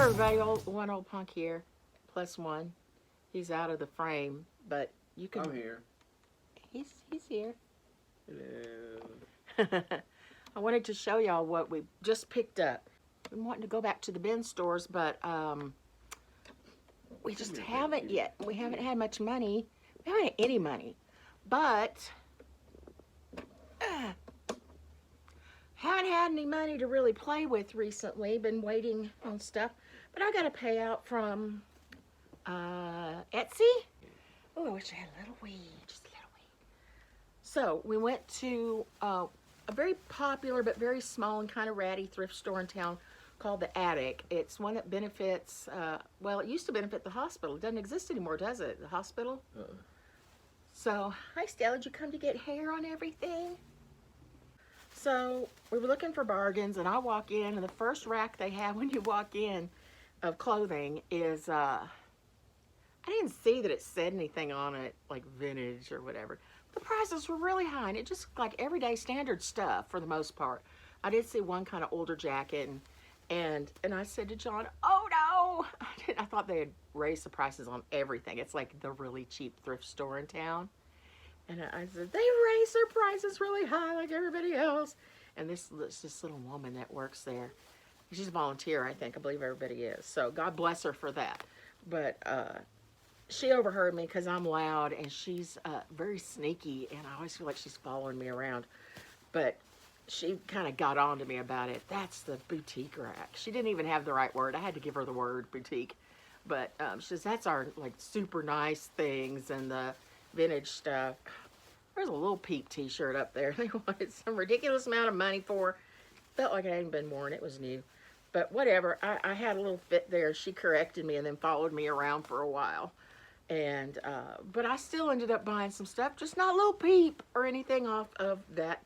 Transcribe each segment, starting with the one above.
everybody, one old punk here, plus one. He's out of the frame, but you can. I'm here. He's here. Hello. I wanted to show y'all what we just picked up. I'm wanting to go back to the bin stores, but we just haven't yet. We haven't had much money. We haven't had any money, but haven't had any money to really play with recently. Been waiting on stuff, but I got a payout from Etsy. Oh, I wish I had a little weed, just a little weed. So we went to a very popular but very small and kind of ratty thrift store in town called The Attic. It's one that benefits, well, it used to benefit the hospital. It doesn't exist anymore, does it? The hospital? So, hi Stella, did you come to get hair on everything? So, we were looking for bargains, and I walk in, and the first rack they have when you walk in of clothing is, I didn't see that it said anything on it, like vintage or whatever. The prices were really high, and it just like everyday standard stuff for the most part. I did see one kind of older jacket, and I said to John, oh no! I thought they had raised the prices on everything. It's like the really cheap thrift store in town. And I said, they raised their prices really high like everybody else. And this little woman that works there, she's a volunteer, I think. I believe everybody is. So God bless her for that. But she overheard me because I'm loud, and she's very sneaky, and I always feel like she's following me around. But she kind of got on to me about it. That's the boutique rack. She didn't even have the right word. I had to give her the word boutique. But she says, that's our like super nice things and the vintage stuff. There's a little Peep t-shirt up there they wanted some ridiculous amount of money for. Felt like it hadn't been worn. It was new. But whatever. I had a little fit there. She corrected me and then followed me around for a while. And but I still ended up buying some stuff, just not a little Peep or anything off of that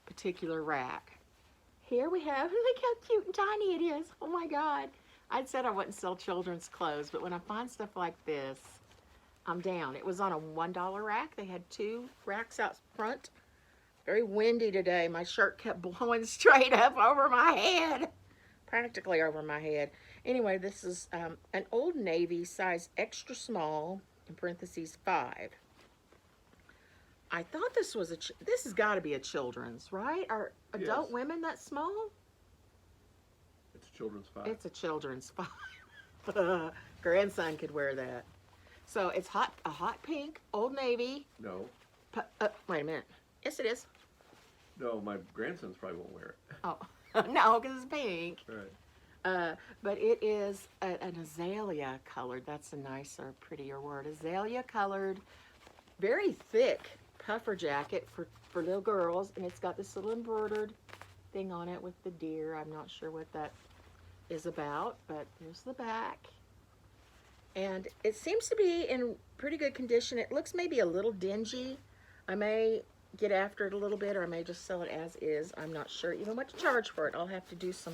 particular rack. Here we have, look how cute and tiny it is. Oh my God. I'd said I wouldn't sell children's clothes, but when I find stuff like this, I'm down. It was on a $1 rack. They had 2 racks out front. Very windy today. My shirt kept blowing straight up over my head. Practically over my head. Anyway, this is an Old Navy size extra small, in parentheses 5. I thought this was this has got to be a children's, right? Are adult women that small? It's a children's 5. It's a children's 5. Grandson could wear that. So it's a hot pink, Old Navy. No. Wait a minute. Yes, it is. No, my grandsons probably won't wear it. Oh, no, because it's pink. Right. But it is an azalea colored. That's a nicer, prettier word. Azalea colored, very thick puffer jacket for little girls. And it's got this little embroidered thing on it with the deer. I'm not sure what that is about, but there's the back. And it seems to be in pretty good condition. It looks maybe a little dingy. I may get after it a little bit, or I may just sell it as is. I'm not sure even what to charge for it. I'll have to do some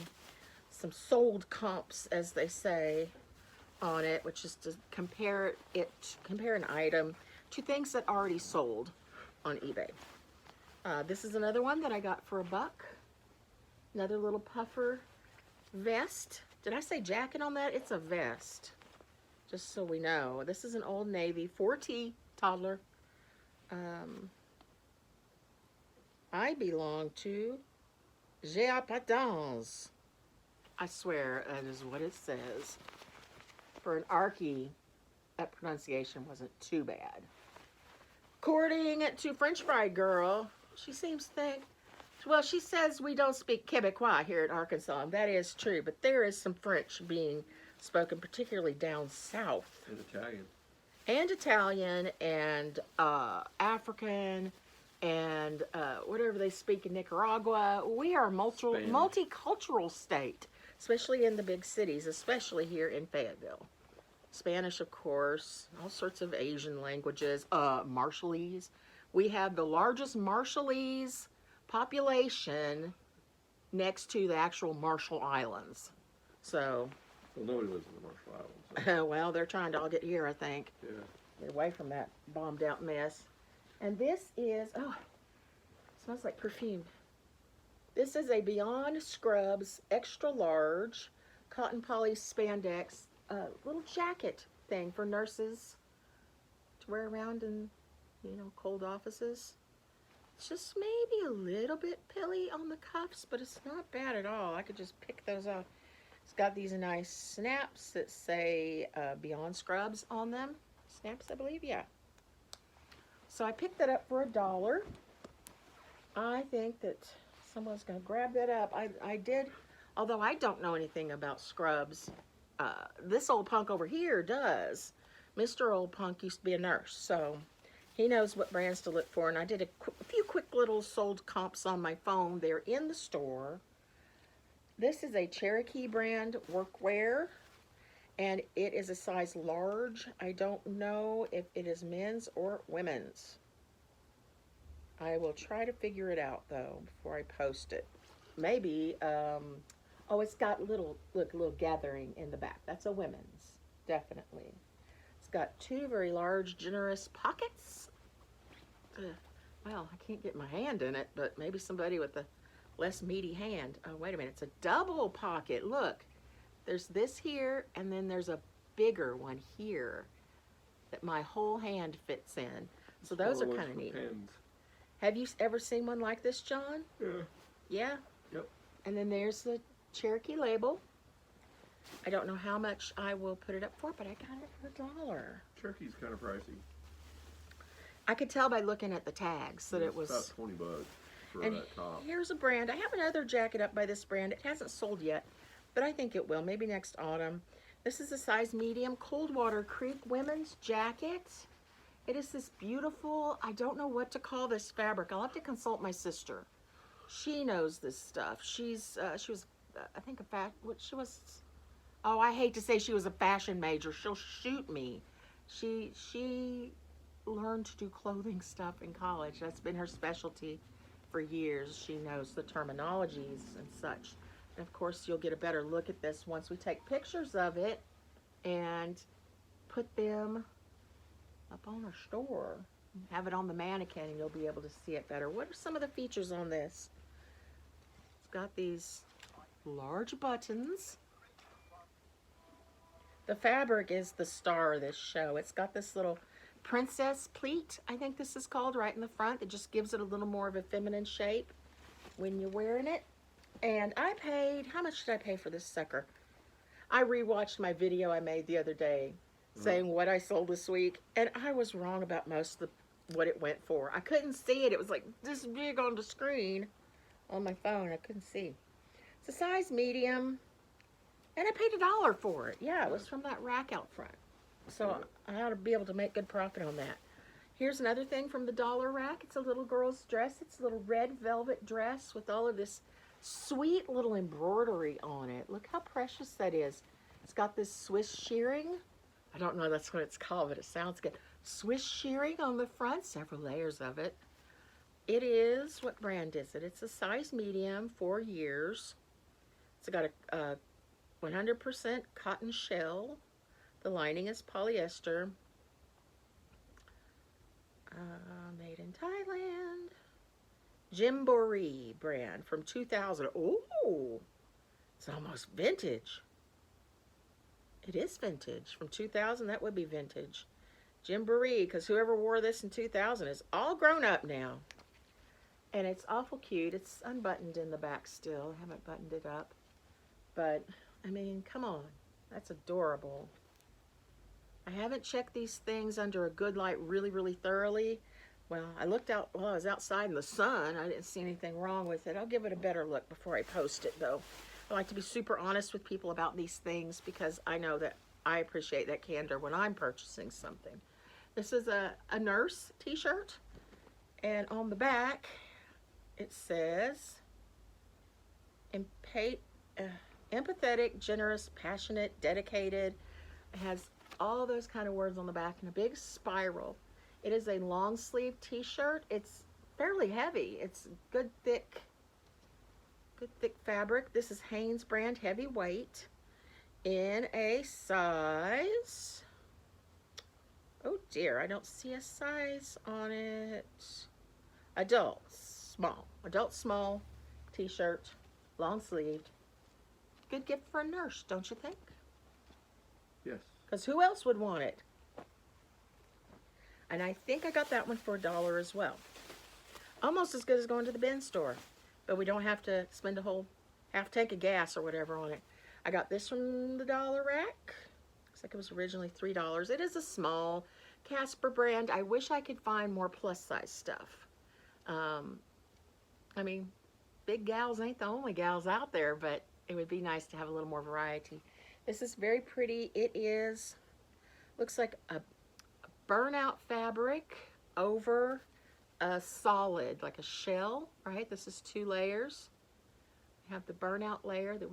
sold comps, as they say, on it, which is to compare an item to things that already sold on eBay. This is another one that I got for $1. Another little puffer vest. Did I say jacket on that? It's a vest. Just so we know. This is an Old Navy 4T toddler. I belong to Géapatons. I swear that is what it says. For an Archie, that pronunciation wasn't too bad. According to French Fry Girl, she seems to think, well, she says we don't speak Quebecois here in Arkansas, and that is true, but there is some French being spoken, particularly down south. And Italian. And Italian, and African, and whatever they speak in Nicaragua. We are a multicultural state, especially in the big cities, especially here in Fayetteville. Spanish, of course, all sorts of Asian languages. Marshallese. We have the largest Marshallese population next to the actual Marshall Islands. So... well, nobody lives in the Marshall Islands. So. Well, they're trying to all get here, I think. Yeah. Get away from that bombed out mess. And this is, oh, it smells like perfume. This is a Beyond Scrubs extra large cotton poly spandex little jacket thing for nurses to wear around in, cold offices. It's just maybe a little bit pilly on the cuffs, but it's not bad at all. I could just pick those off. It's got these nice snaps that say Beyond Scrubs on them. Snaps, I believe, yeah. So I picked that up for $1. I think that someone's going to grab that up. I did, although I don't know anything about scrubs. This old punk over here does. Mr. Old Punk used to be a nurse, so he knows what brands to look for. And I did a few quick little sold comps on my phone. They're in the store. This is a Cherokee brand workwear, and it is a size large. I don't know if it is men's or women's. I will try to figure it out, though, before I post it. Maybe, oh, it's got little gathering in the back. That's a women's, definitely. It's got 2 very large, generous pockets. Well, I can't get my hand in it, but maybe somebody with a less meaty hand. Oh, wait a minute. It's a double pocket. Look, there's this here, and then there's a bigger one here that my whole hand fits in. So those are kind of neat. Pens. Have you ever seen one like this, John? Yeah. Yeah? Yep. And then there's the Cherokee label. I don't know how much I will put it up for, but I got it for $1. Cherokee's kind of pricey. I could tell by looking at the tags that it was about $20 for and that top. here's a brand. I have another jacket up by this brand. It hasn't sold yet, but I think it will. Maybe next autumn. This is a size medium Coldwater Creek women's jacket. It is this beautiful, I don't know what to call this fabric. I'll have to consult my sister. She knows this stuff. she was, I think I hate to say she was a fashion major. She'll shoot me. She learned to do clothing stuff in college. That's been her specialty for years. She knows the terminologies and such. And of course, you'll get a better look at this once we take pictures of it and put them up on our store. Have it on the mannequin and you'll be able to see it better. What are some of the features on this? It's got these large buttons. The fabric is the star of this show. It's got this little princess pleat, I think this is called, right in the front. It just gives it a little more of a feminine shape when you're wearing it. And I paid, how much did I pay for this sucker? I rewatched my video I made the other day saying what I sold this week, and I was wrong about most of what it went for. I couldn't see it. It was like this big on the screen on my phone. I couldn't see. It's a size medium, and I paid $1 for it. Yeah, it was from that rack out front. So I ought to be able to make good profit on that. Here's another thing from the dollar rack. It's a little girl's dress. It's a little red velvet dress with all of this sweet little embroidery on it. Look how precious that is. It's got this Swiss shearing. I don't know that's what it's called, but it sounds good. Swiss shearing on the front, several layers of it. It is, what brand is it? It's a size medium, 4 years. It's got a 100% cotton shell. The lining is polyester. Made in Thailand. Jimboree brand from 2000. Oh, it's almost vintage. It is vintage. From 2000, that would be vintage. Jimboree, because whoever wore this in 2000 is all grown up now. And it's awful cute. It's unbuttoned in the back still. I haven't buttoned it up. But, I mean, come on. That's adorable. I haven't checked these things under a good light really, really thoroughly. Well, I looked out while I was outside in the sun. I didn't see anything wrong with it. I'll give it a better look before I post it, though. I like to be super honest with people about these things because I know that I appreciate that candor when I'm purchasing something. This is a nurse t-shirt, and on the back it says empathetic, generous, passionate, dedicated. It has all those kind of words on the back in a big spiral. It is a long sleeve t-shirt. It's fairly heavy. It's good thick fabric. This is Hanes brand heavyweight in a size, oh dear, I don't see a size on it. Adult small t-shirt, long sleeved. good gift for a nurse, don't you think? Yes. Because who else would want it? And I think I got that one for $1 as well. Almost as good as going to the bin store. But we don't have to spend a whole half tank of gas or whatever on it. I got this from the Dollar Rack. Looks like it was originally $3. It is a small Casper brand. I wish I could find more plus size stuff. I mean, big gals ain't the only gals out there, but it would be nice to have a little more variety. This is very pretty. It is, looks like a burnout fabric over a solid, like a shell, right? This is 2 layers. We have the burnout layer that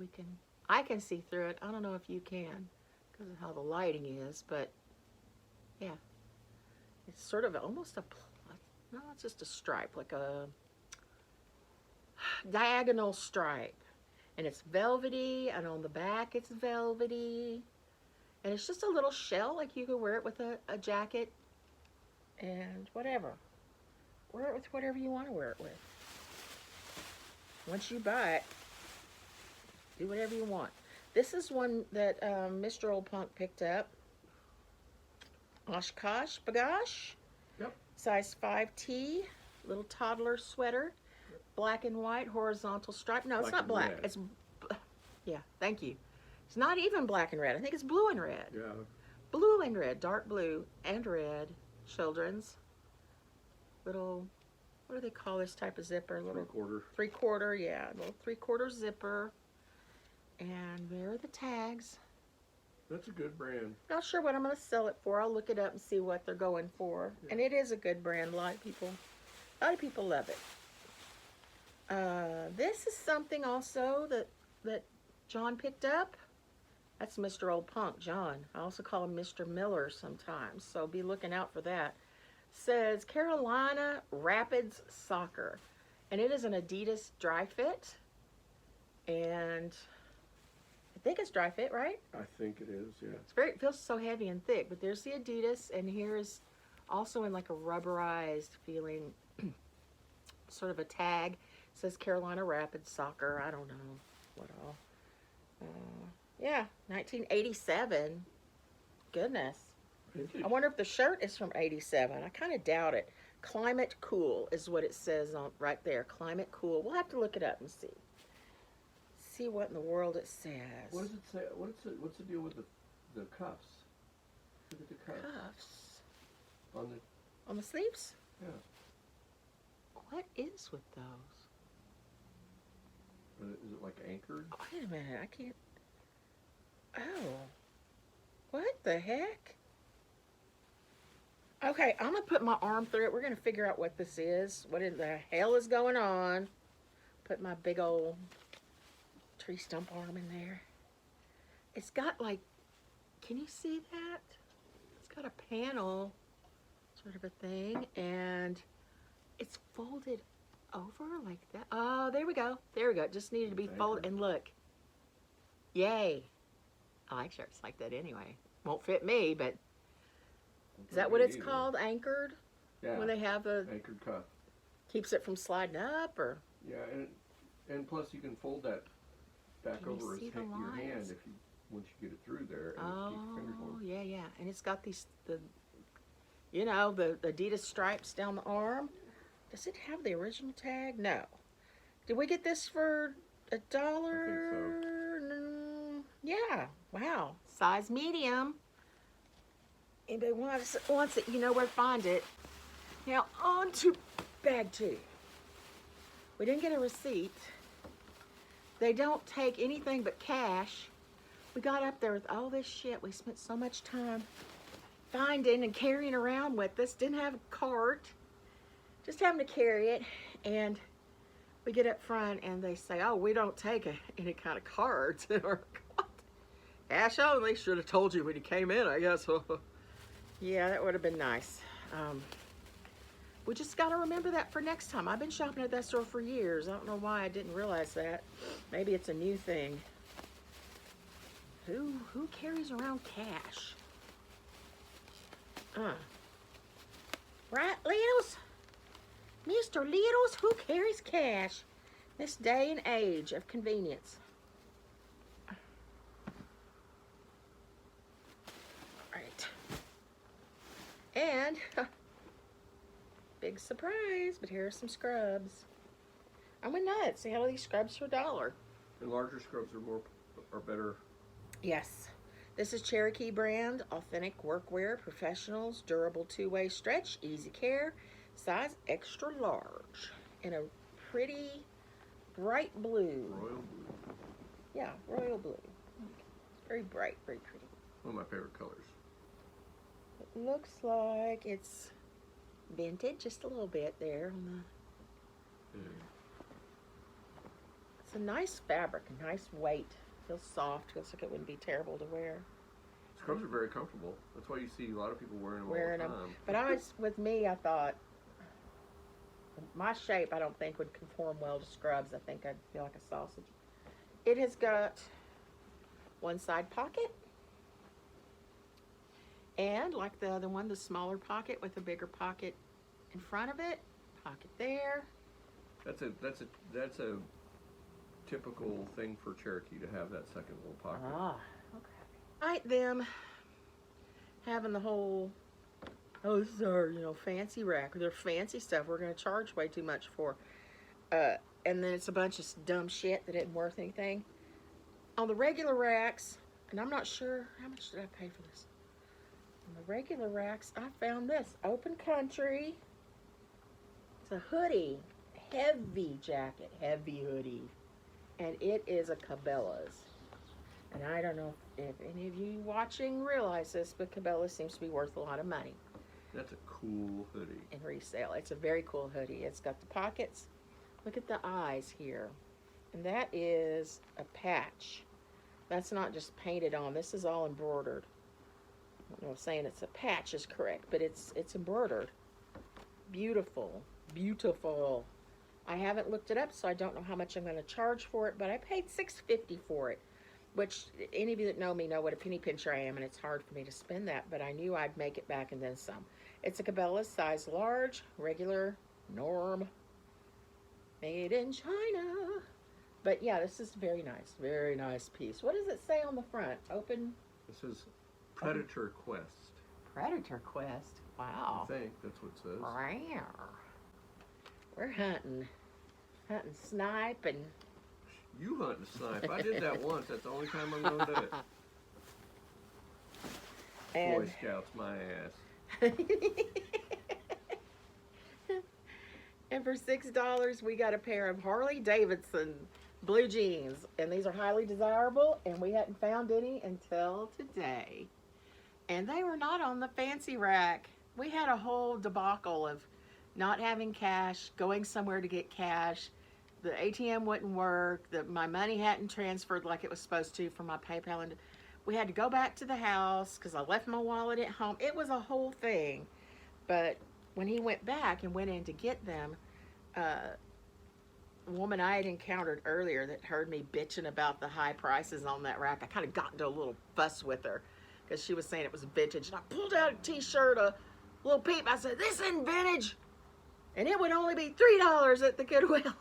I can see through it. I don't know if you can because of how the lighting is, but yeah. It's sort of almost no, it's just a stripe, like a diagonal stripe. And it's velvety, and on the back it's velvety. And it's just a little shell, like you could wear it with a jacket and whatever. Wear it with whatever you want to wear it with. Once you buy it, do whatever you want. This is one that Mr. Old Punk picked up. Oshkosh Bagosh. Yep. Size 5T. Little toddler sweater. Black and white, horizontal stripe. No, it's not black. It's, yeah, thank you. It's not even black and red. I think it's blue and red. Yeah. Blue and red, dark blue and red. Children's. Little, what do they call this type of zipper? Little 3/4. 3/4, yeah. Little 3/4 zipper. And there are the tags. That's a good brand. Not sure what I'm going to sell it for. I'll look it up and see what they're going for. Yeah. And it is a good brand. A lot of people love it. This is something also that John picked up. That's Mr. Old Punk, John. I also call him Mr. Miller sometimes, so be looking out for that. Says Carolina Rapids Soccer, and it is an Adidas dry fit, and I think it's dry fit, right? I think it is, yeah. It feels so heavy and thick, but there's the Adidas, and here's also in like a rubberized feeling, sort of a tag. It says Carolina Rapids Soccer. I don't know what all. Yeah, 1987. Goodness. I wonder if the shirt is from 87. I kind of doubt it. Climate Cool is what it says on right there. Climate Cool. We'll have to look it up and see. See what in the world it says. What does it say? What's the deal with the cuffs? Look at the cuffs. Cuffs? On the sleeves? Yeah. What is with those? Is it like anchored? Oh, wait a minute. I can't. Oh. What the heck? Okay, I'm going to put my arm through it. We're going to figure out what this is. What in the hell is going on? Put my big old tree stump arm in there. It's got like, can you see that? It's got a panel sort of a thing, and it's folded over like that. Oh, there we go. There we go. It just needed to be folded. And look. Yay. I like shirts like that anyway. Won't fit me, but is that what it's called? Anchored? Yeah. When they have a anchored cuff. Keeps it from sliding up, or? Yeah, and plus you can fold that back over your hand if you once you get it through there and keep your fingers warm. Yeah, yeah. And it's got these the Adidas stripes down the arm. Does it have the original tag? No. Did we get this for $1? I think so. Yeah. Wow. Size medium. Anybody wants it, you know where to find it. Now, on to bag 2. We didn't get a receipt. They don't take anything but cash. We got up there with all this shit we spent so much time finding and carrying around with us. Didn't have a cart. Just having to carry it. And we get up front and they say, oh, we don't take any kind of cards. Or cash only. Should have told you when you came in, I guess. Yeah, that would have been nice. We just got to remember that for next time. I've been shopping at that store for years. I don't know why I didn't realize that. Maybe it's a new thing. Who carries around cash? Right, Littles? Mr. Littles, who carries cash? This day and age of convenience. And big surprise, but here are some scrubs. I went nuts. See all these scrubs for $1. And larger scrubs are better. Yes. This is Cherokee brand, authentic workwear, professionals, durable two-way stretch, easy care, size extra large, in a pretty bright blue. Royal blue. Yeah, royal blue. It's very bright, very pretty. One of my favorite colors. It looks like it's vintage, just a little bit there on the. Yeah. It's a nice fabric, a nice weight. Feels soft. Feels like it wouldn't be terrible to wear. Scrubs are very comfortable. That's why you see a lot of people wearing them all the time. But with me, I thought my shape, I don't think would conform well to scrubs. I think I'd feel like a sausage. It has got one side pocket, and like the other one, the smaller pocket with a bigger pocket in front of it. Pocket there. That's a typical thing for Cherokee to have that second little pocket. Ah, okay. Like them having the whole, oh, this is our, fancy rack. They're fancy stuff we're going to charge way too much for. And then it's a bunch of dumb shit that isn't worth anything. On the regular racks, and I'm not sure, how much did I pay for this? On the regular racks, I found this. Open Country. It's a hoodie. Heavy jacket. Heavy hoodie. And it is a Cabela's. And I don't know if any of you watching realize this, but Cabela's seems to be worth a lot of money. That's a cool hoodie. In resale. It's a very cool hoodie. It's got the pockets. Look at the eyes here. And that is a patch. That's not just painted on. This is all embroidered. I don't know if saying it's a patch is correct, but it's embroidered. Beautiful. Beautiful. I haven't looked it up, so I don't know how much I'm going to charge for it, but I paid $6.50 for it, which any of you that know me know what a penny pincher I am, and it's hard for me to spend that, but I knew I'd make it back and then some. It's a Cabela's size large, regular, norm, made in China. But yeah, this is very nice piece. What does it say on the front? Open? This is Predator Quest. Predator Quest. Wow. I think that's what it says. Wow. We're hunting snipe and. You hunt and snipe. I did that once. That's the only time I'm going to do it. And Boy Scouts my ass. And for $6, we got a pair of Harley Davidson blue jeans. And these are highly desirable, and we hadn't found any until today. And they were not on the fancy rack. We had a whole debacle of not having cash, going somewhere to get cash. The ATM wouldn't work. My money hadn't transferred like it was supposed to from my PayPal. And we had to go back to the house because I left my wallet at home. It was a whole thing. But when he went back and went in to get them, a woman I had encountered earlier that heard me bitching about the high prices on that rack, I kind of got into a little fuss with her because she was saying it was vintage. And I pulled out a t-shirt, a little peep. I said, this isn't vintage. And it would only be $3 at the Goodwill.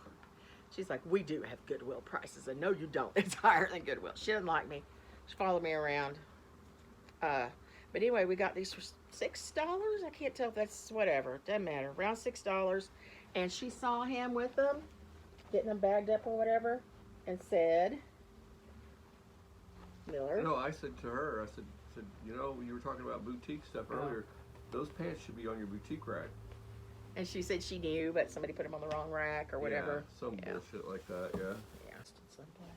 She's like, we do have Goodwill prices. And no, you don't. It's higher than Goodwill. She doesn't like me. She followed me around. But anyway, we got these for $6. I can't tell if that's whatever. Doesn't matter. Around $6. And she saw him with them, getting them bagged up or whatever, and said, Miller. No, I said to her, I said, you were talking about boutique stuff earlier. Those pants should be on your boutique rack. And she said she knew, but somebody put them on the wrong rack or whatever. Yeah, some bullshit like that, yeah. Yeah, someplace.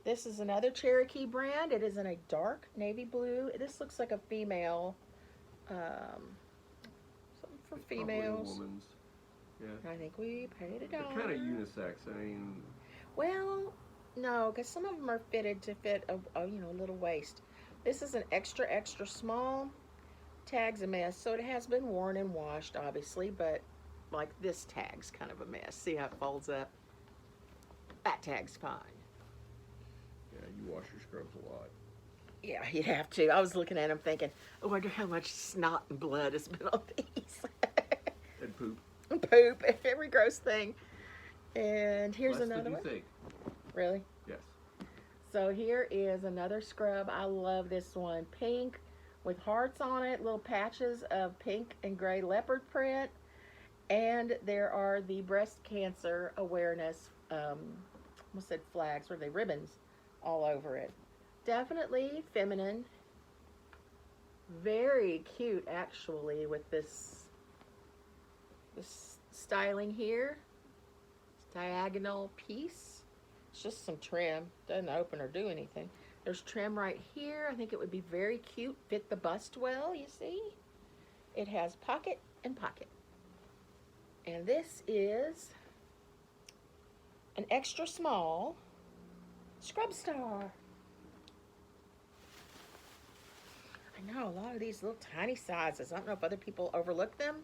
This is another Cherokee brand. It is in a dark navy blue. This looks like a female, something for females. Probably a woman's, yeah. I think we paid $1. They're kind of unisex. I mean, well, no, because some of them are fitted to fit a little waist. This is an extra small. Tag's a mess, so it has been worn and washed, obviously, but like this tag's kind of a mess. See how it folds up? That tag's fine. Yeah, you wash your scrubs a lot. Yeah, you'd have to. I was looking at them thinking, I wonder how much snot and blood has been on these. And poop. And poop, every gross thing. And here's Less another than one. you think. Really? Yes. So here is another scrub. I love this one. Pink with hearts on it, little patches of pink and gray leopard print, and there are the breast cancer awareness, almost said flags, or they ribbons all over it. Definitely feminine. Very cute, actually, with this styling here. Diagonal piece. It's just some trim. Doesn't open or do anything. There's trim right here. I think it would be very cute. Fit the bust well, you see. It has pocket and pocket. And this is an extra small Scrub Star. I know, a lot of these little tiny sizes. I don't know if other people overlook them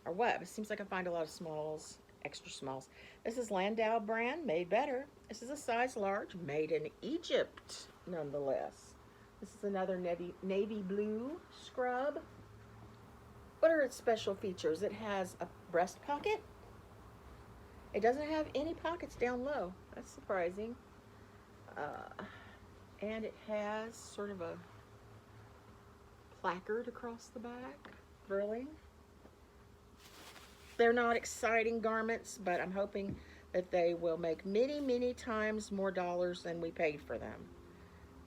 or what. It seems like I find a lot of smalls, extra smalls. This is Landau brand, made better. This is a size large, made in Egypt, nonetheless. This is another navy blue scrub. What are its special features? It has a breast pocket. It doesn't have any pockets down low. That's surprising. And it has sort of a placard across the back, thrilling. They're not exciting garments, but I'm hoping that they will make many, many times more dollars than we paid for them.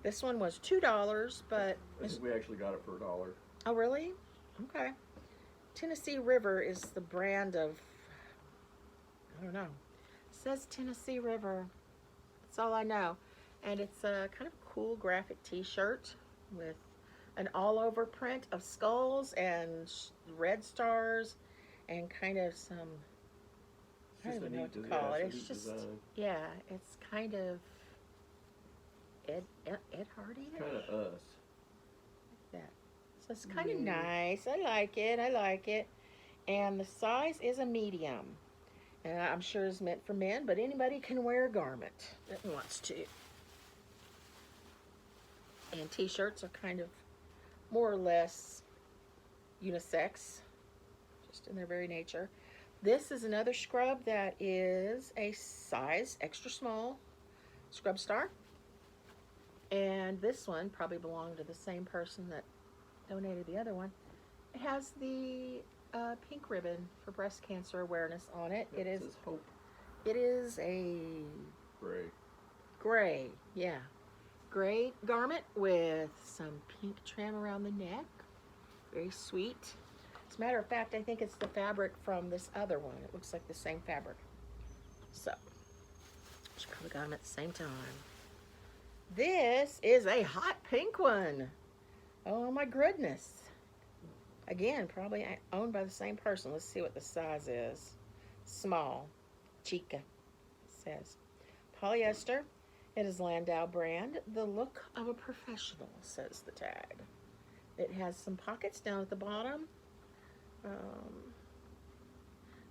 This one was $2, but I think we actually got it for $1. Oh, really? Okay. Tennessee River is the brand of, I don't know. It says Tennessee River. That's all I know. And it's a kind of cool graphic t-shirt with an all-over print of skulls and red stars and kind of some, I don't even know what to call it. It's just, yeah, it's kind of Ed Hardy-ish. Kind of us. Like that. So it's kind of nice. I like it. I like it. And the size is a medium. And I'm sure it's meant for men, but anybody can wear a garment that wants to. And t-shirts are kind of more or less unisex, just in their very nature. This is another scrub that is a size extra small Scrub Star. And this one probably belonged to the same person that donated the other one. It has the pink ribbon for breast cancer awareness on it. It says Hope. It is a gray, yeah. Gray garment with some pink trim around the neck. Very sweet. As a matter of fact, I think it's the fabric from this other one. It looks like the same fabric. So, she probably got them at the same time. This is a hot pink one. Oh my goodness. Again, probably owned by the same person. Let's see what the size is. Small. Chica, it says. Polyester. It is Landau brand. The look of a professional, says the tag. It has some pockets down at the bottom.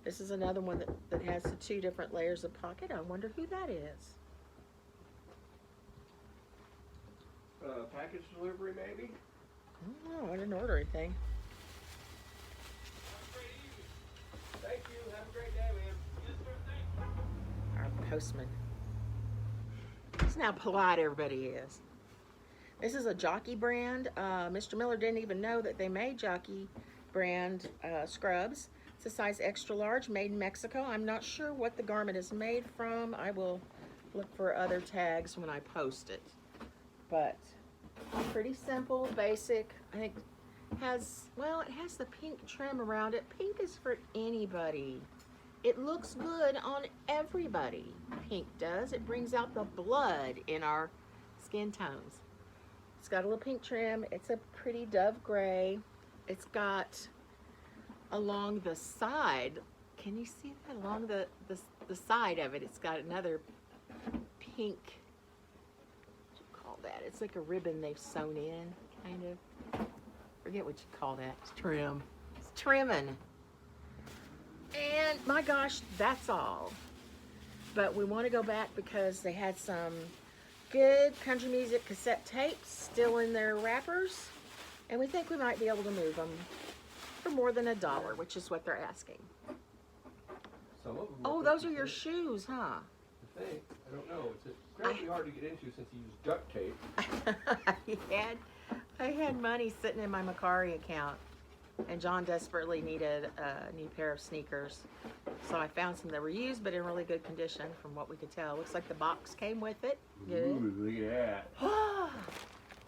This is another one that has the 2 different layers of pocket. I wonder who that is. Package delivery, maybe? I don't know. I didn't order anything. Thank you. Have a great day, ma'am. Yes, sir. Thank you. Our postman. That's how polite everybody is. This is a Jockey brand. Mr. Miller didn't even know that they made Jockey brand scrubs. It's a size extra large, made in Mexico. I'm not sure what the garment is made from. I will look for other tags when I post it. But pretty simple, basic. I think it has the pink trim around it. Pink is for anybody. It looks good on everybody. Pink does. It brings out the blood in our skin tones. It's got a little pink trim. It's a pretty dove gray. It's got along the side, can you see that? Along the side of it, it's got another pink, what do you call that? It's like a ribbon they've sewn in, kind of. Forget what you call that. It's trim. It's trimming. And my gosh, that's all. But we want to go back because they had some good country music cassette tapes still in their wrappers. And we think we might be able to move them for more than $1, which is what they're asking. Some of them Those are your shoes, huh? I think. I don't know. It's incredibly hard to get into since you use duct tape. He had I had money sitting in my Macari account, and John desperately needed a new pair of sneakers. So I found some that were used, but in really good condition from what we could tell. Looks like the box came with it. Good. Ooh, look at that.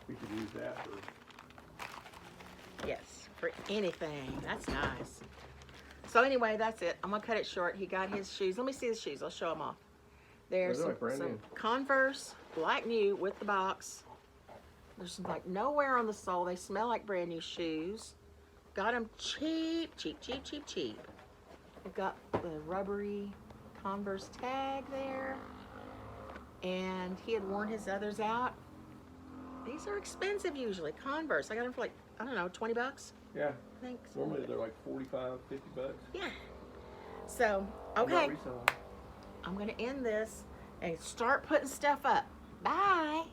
We could use that for... Yes, for anything. That's nice. So anyway, that's it. I'm going to cut it short. He got his shoes. Let me see the shoes. I'll show them off. There's They're like brand some new. Converse, black new with the box. There's like no wear on the sole. They smell like brand new shoes. Got them cheap, cheap, cheap, cheap, cheap. We've got the rubbery Converse tag there. And he had worn his others out. These are expensive usually. Converse. I got them for like, I don't know, 20 bucks? Yeah. I think. Normally they're like 45, 50 bucks. Yeah. So, I'm not okay. reselling. I'm going to end this and start putting stuff up. Bye.